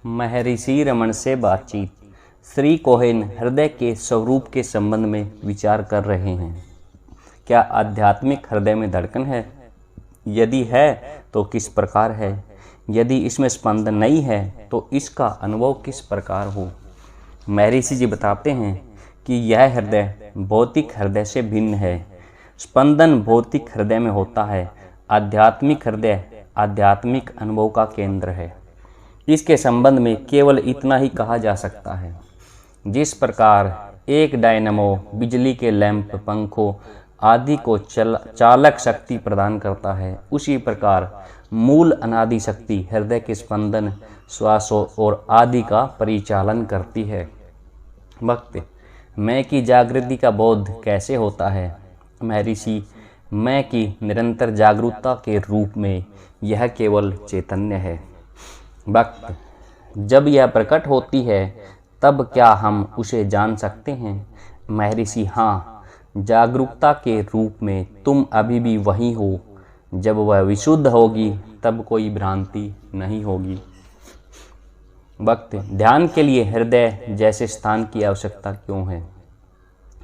महर्षि रमन से बातचीत। श्री कोहेन हृदय के स्वरूप के संबंध में विचार कर रहे हैं। क्या आध्यात्मिक हृदय में धड़कन है? यदि है तो किस प्रकार है? यदि इसमें स्पंदन नहीं है तो इसका अनुभव किस प्रकार हो? महर्षि जी बताते हैं कि यह हृदय भौतिक हृदय से भिन्न है। स्पंदन भौतिक हृदय में होता है। आध्यात्मिक हृदय आध्यात्मिक अनुभव का केंद्र है। इसके संबंध में केवल इतना ही कहा जा सकता है, जिस प्रकार एक डायनमो बिजली के लैंप, पंखों आदि को चालक शक्ति प्रदान करता है, उसी प्रकार मूल अनादि शक्ति हृदय के स्पंदन, श्वासों और आदि का परिचालन करती है। भक्त, मैं की जागृति का बोध कैसे होता है? महर्षि, मैं की निरंतर जागरूकता के रूप में यह केवल चैतन्य है। भक्त, जब यह प्रकट होती है तब क्या हम उसे जान सकते हैं? महर्षि, हाँ, जागरूकता के रूप में तुम अभी भी वही हो। जब वह विशुद्ध होगी तब कोई भ्रांति नहीं होगी। भक्त, ध्यान के लिए हृदय जैसे स्थान की आवश्यकता क्यों है?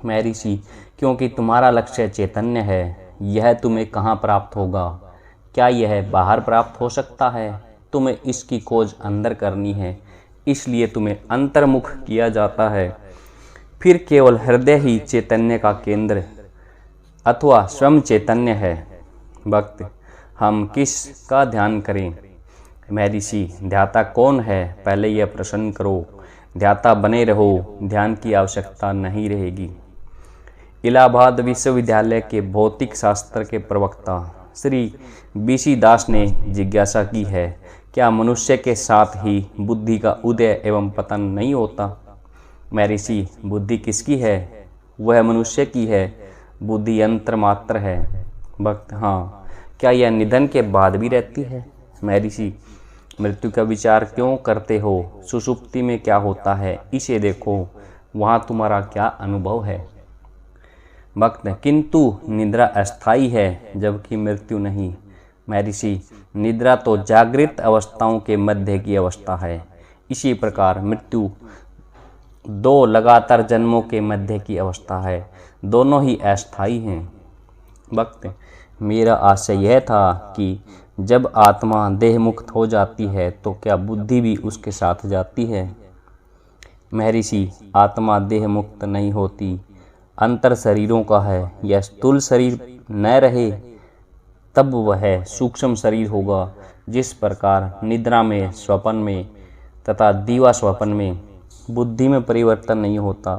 महर्षि, क्योंकि तुम्हारा लक्ष्य चैतन्य है। यह तुम्हें कहाँ प्राप्त होगा? क्या यह बाहर प्राप्त हो सकता है? तुम्हें इसकी खोज अंदर करनी है, इसलिए तुम्हें अंतर्मुख किया जाता है। फिर केवल हृदय ही चैतन्य का केंद्र अथवा स्वयं चैतन्य है। भक्त, हम किस का ध्यान करें? महर्षि, ध्याता कौन है, पहले यह प्रश्न करो। ध्याता बने रहो, ध्यान की आवश्यकता नहीं रहेगी। इलाहाबाद विश्वविद्यालय के भौतिक शास्त्र के प्रवक्ता श्री बीसी दास ने जिज्ञासा की है, क्या मनुष्य के साथ ही बुद्धि का उदय एवं पतन नहीं होता? महर्षि, बुद्धि किसकी है? वह मनुष्य की है। बुद्धि यंत्र मात्र है। भक्त, हाँ, क्या यह निधन के बाद भी रहती है? महर्षि, मृत्यु का विचार क्यों करते हो? सुषुप्ति में क्या होता है, इसे देखो, वहाँ तुम्हारा क्या अनुभव है? भक्त, किंतु निद्रा अस्थायी है जबकि मृत्यु नहीं। महर्षि, निद्रा तो जागृत अवस्थाओं के मध्य की अवस्था है। इसी प्रकार मृत्यु दो लगातार जन्मों के मध्य की अवस्था है। दोनों ही अस्थायी हैं। भक्त, मेरा आशय यह था कि जब आत्मा देह मुक्त हो जाती है तो क्या बुद्धि भी उसके साथ जाती है? महर्षि, आत्मा देह मुक्त नहीं होती, अंतर शरीरों का है। यह स्थूल शरीर न रहे तब वह सूक्ष्म शरीर होगा। जिस प्रकार निद्रा में, स्वप्न में तथा दीवा स्वप्न में बुद्धि में परिवर्तन नहीं होता,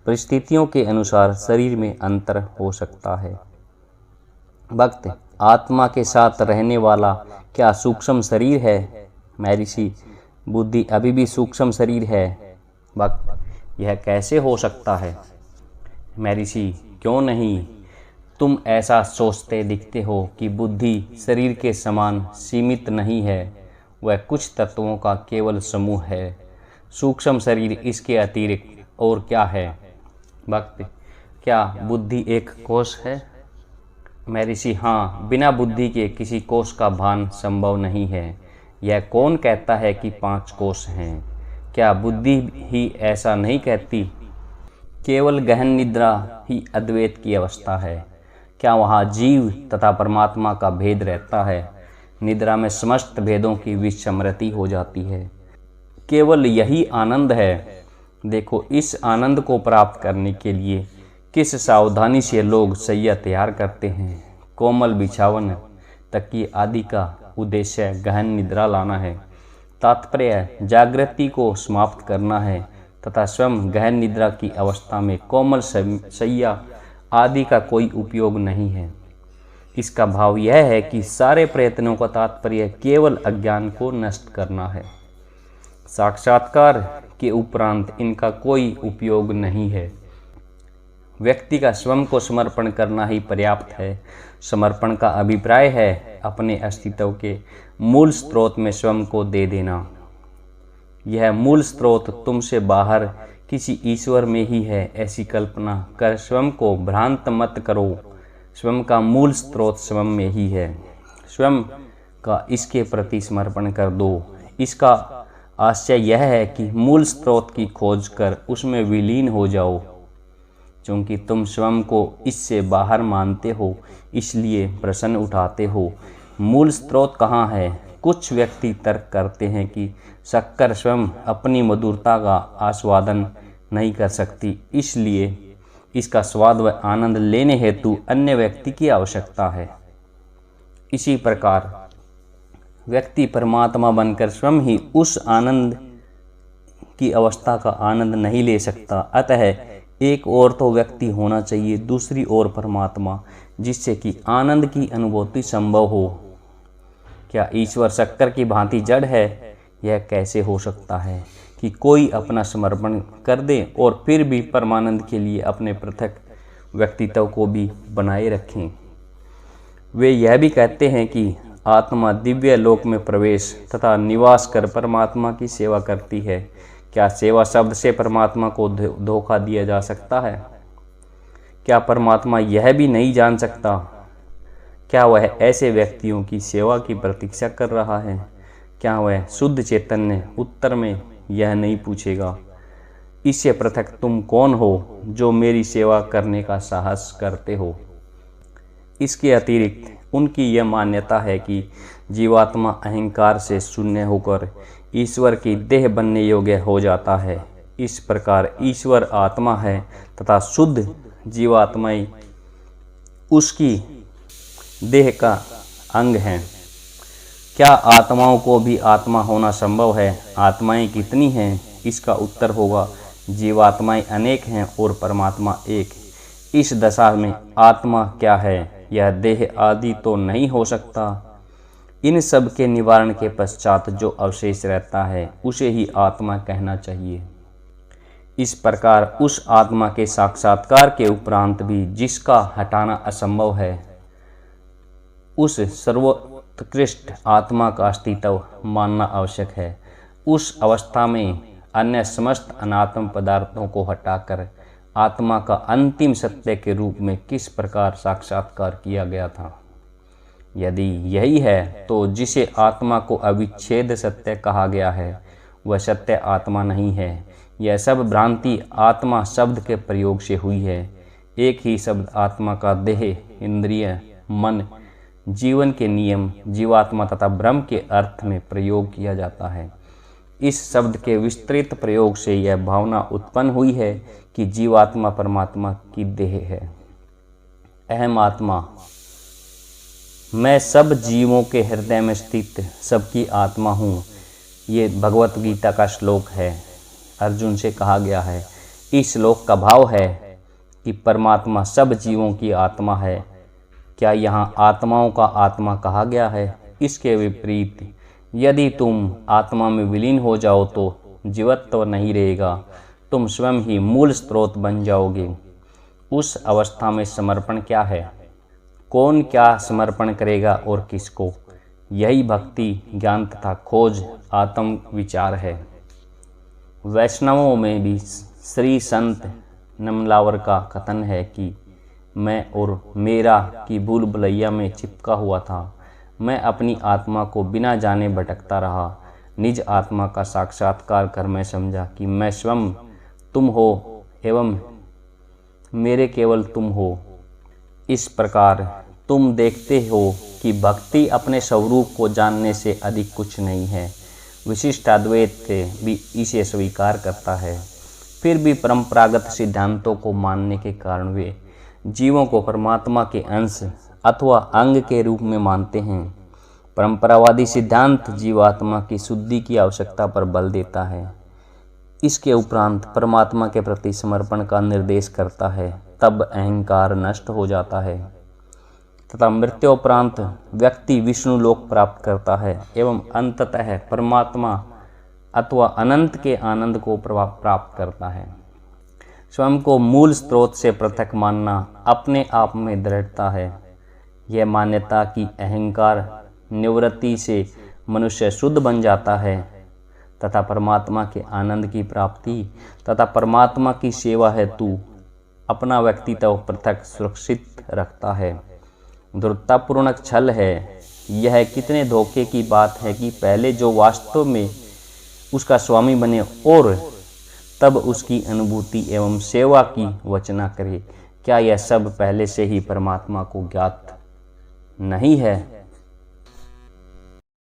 परिस्थितियों के अनुसार शरीर में अंतर हो सकता है। भक्त, आत्मा के साथ रहने वाला क्या सूक्ष्म शरीर है? महर्षि, बुद्धि अभी भी सूक्ष्म शरीर है। भक्त, यह कैसे हो सकता है? महर्षि, क्यों नहीं? तुम ऐसा सोचते दिखते हो कि बुद्धि शरीर के समान सीमित नहीं है। वह कुछ तत्वों का केवल समूह है। सूक्ष्म शरीर इसके अतिरिक्त और क्या है? भक्त, क्या बुद्धि एक कोश है? महर्षि, हाँ, बिना बुद्धि के किसी कोश का भान संभव नहीं है। यह कौन कहता है कि 5 कोश हैं? क्या बुद्धि ही ऐसा नहीं कहती? केवल गहन निद्रा ही अद्वैत की अवस्था है। क्या वहाँ जीव तथा परमात्मा का भेद रहता है? निद्रा में समस्त भेदों की विस्मृति हो जाती है। केवल यही आनंद है। देखो, इस आनंद को प्राप्त करने के लिए किस सावधानी से लोग शैया तैयार करते हैं। कोमल बिछावन, तकिए आदि का उद्देश्य गहन निद्रा लाना है। तात्पर्य जागृति को समाप्त करना है तथा स्वयं गहन निद्रा की अवस्था में कोमल शैया आदि का कोई उपयोग नहीं है। इसका भाव यह है कि सारे प्रयत्नों का तात्पर्य केवल अज्ञान को नष्ट करना है। साक्षात्कार के उपरांत इनका कोई उपयोग नहीं है। व्यक्ति का स्वयं को समर्पण करना ही पर्याप्त है। समर्पण का अभिप्राय है अपने अस्तित्व के मूल स्रोत में स्वयं को दे देना। यह मूल स्रोत तुमसे बाहर किसी ईश्वर में ही है, ऐसी कल्पना कर स्वयं को भ्रांत मत करो। स्वयं का मूल स्रोत स्वयं में ही है। स्वयं का इसके प्रति समर्पण कर दो। इसका आशय यह है कि मूल स्रोत की खोज कर उसमें विलीन हो जाओ। क्योंकि तुम स्वयं को इससे बाहर मानते हो, इसलिए प्रश्न उठाते हो, मूल स्रोत कहाँ है? कुछ व्यक्ति तर्क करते हैं कि शक्कर स्वयं अपनी मधुरता का आस्वादन नहीं कर सकती, इसलिए इसका स्वाद व आनंद लेने हेतु अन्य व्यक्ति की आवश्यकता है। इसी प्रकार व्यक्ति परमात्मा बनकर स्वयं ही उस आनंद की अवस्था का आनंद नहीं ले सकता। अतः एक ओर तो व्यक्ति होना चाहिए, दूसरी ओर परमात्मा, जिससे कि आनंद की अनुभूति संभव हो। क्या ईश्वर शक्कर की भांति जड़ है? यह कैसे हो सकता है कि कोई अपना समर्पण कर दे और फिर भी परमानंद के लिए अपने पृथक व्यक्तित्व को भी बनाए रखें। वे यह भी कहते हैं कि आत्मा दिव्य लोक में प्रवेश तथा निवास कर परमात्मा की सेवा करती है। क्या सेवा शब्द से परमात्मा को धोखा दिया जा सकता है? क्या परमात्मा यह भी नहीं जान सकता? क्या वह ऐसे व्यक्तियों की सेवा की प्रतीक्षा कर रहा है? क्या वह शुद्ध चैतन्य उत्तर में यह नहीं पूछेगा, इससे पृथक तुम कौन हो जो मेरी सेवा करने का साहस करते हो? इसके अतिरिक्त उनकी यह मान्यता है कि जीवात्मा अहंकार से शून्य होकर ईश्वर की देह बनने योग्य हो जाता है। इस प्रकार ईश्वर आत्मा है तथा शुद्ध जीवात्माएं उसकी देह का अंग हैं। क्या आत्माओं को भी आत्मा होना संभव है? आत्माएं कितनी हैं? इसका उत्तर होगा, जीवात्माएं अनेक हैं और परमात्मा एक। इस दशा में आत्मा क्या है? यह देह आदि तो नहीं हो सकता। इन सब के निवारण के पश्चात जो अवशेष रहता है उसे ही आत्मा कहना चाहिए। इस प्रकार उस आत्मा के साक्षात्कार के उपरांत भी जिसका हटाना असंभव है, उस सर्वोत्कृष्ट आत्मा का अस्तित्व मानना आवश्यक है। उस अवस्था में अन्य समस्त अनात्म पदार्थों को हटाकर आत्मा का अंतिम सत्य के रूप में किस प्रकार साक्षात्कार किया गया था? यदि यही है तो जिसे आत्मा को अविच्छेद सत्य कहा गया है वह सत्य आत्मा नहीं है। यह सब भ्रांति आत्मा शब्द के प्रयोग से हुई है। एक ही शब्द आत्मा का देह, इंद्रिय, मन, जीवन के नियम, जीवात्मा तथा ब्रह्म के अर्थ में प्रयोग किया जाता है। इस शब्द के विस्तृत प्रयोग से यह भावना उत्पन्न हुई है कि जीवात्मा परमात्मा की देह है। अहम आत्मा, मैं सब जीवों के हृदय में स्थित सबकी आत्मा हूँ। ये भगवत गीता का श्लोक है। अर्जुन से कहा गया है। इस श्लोक का भाव है कि परमात्मा सब जीवों की आत्मा है। क्या यहाँ आत्माओं का आत्मा कहा गया है? इसके विपरीत, यदि तुम आत्मा में विलीन हो जाओ तो जीवत्व नहीं रहेगा, तुम स्वयं ही मूल स्रोत बन जाओगे। उस अवस्था में समर्पण क्या है? कौन क्या समर्पण करेगा और किसको? यही भक्ति, ज्ञान तथा खोज आत्म विचार है। वैष्णवों में भी श्री संत नमलावर का कथन है कि मैं और मेरा की भूल भुलैया में चिपका हुआ था। मैं अपनी आत्मा को बिना जाने भटकता रहा। निज आत्मा का साक्षात्कार कर मैं समझा कि मैं स्वयं तुम हो एवं मेरे केवल तुम हो। इस प्रकार तुम देखते हो कि भक्ति अपने स्वरूप को जानने से अधिक कुछ नहीं है। विशिष्ट अद्वैत भी इसे स्वीकार करता है। फिर भी परंपरागत सिद्धांतों को मानने के कारण वे जीवों को परमात्मा के अंश अथवा अंग के रूप में मानते हैं। परंपरावादी सिद्धांत जीवात्मा की शुद्धि की आवश्यकता पर बल देता है। इसके उपरांत परमात्मा के प्रति समर्पण का निर्देश करता है। तब अहंकार नष्ट हो जाता है तथा मृत्योपरांत व्यक्ति विष्णु लोक प्राप्त करता है एवं अंततः परमात्मा अथवा अनंत के आनंद को प्राप्त करता है। स्वयं को मूल स्रोत से पृथक मानना अपने आप में दृढ़ता है। यह मान्यता कि अहंकार निवृत्ति से मनुष्य शुद्ध बन जाता है तथा परमात्मा के आनंद की प्राप्ति तथा परमात्मा की सेवा हेतु अपना व्यक्तित्व पृथक सुरक्षित रखता है, दुर्तापूर्ण छल है। यह कितने धोखे की बात है कि पहले जो वास्तव में उसका स्वामी बने और तब उसकी अनुभूति एवं सेवा की वचना करे। क्या यह सब पहले से ही परमात्मा को ज्ञात नहीं है?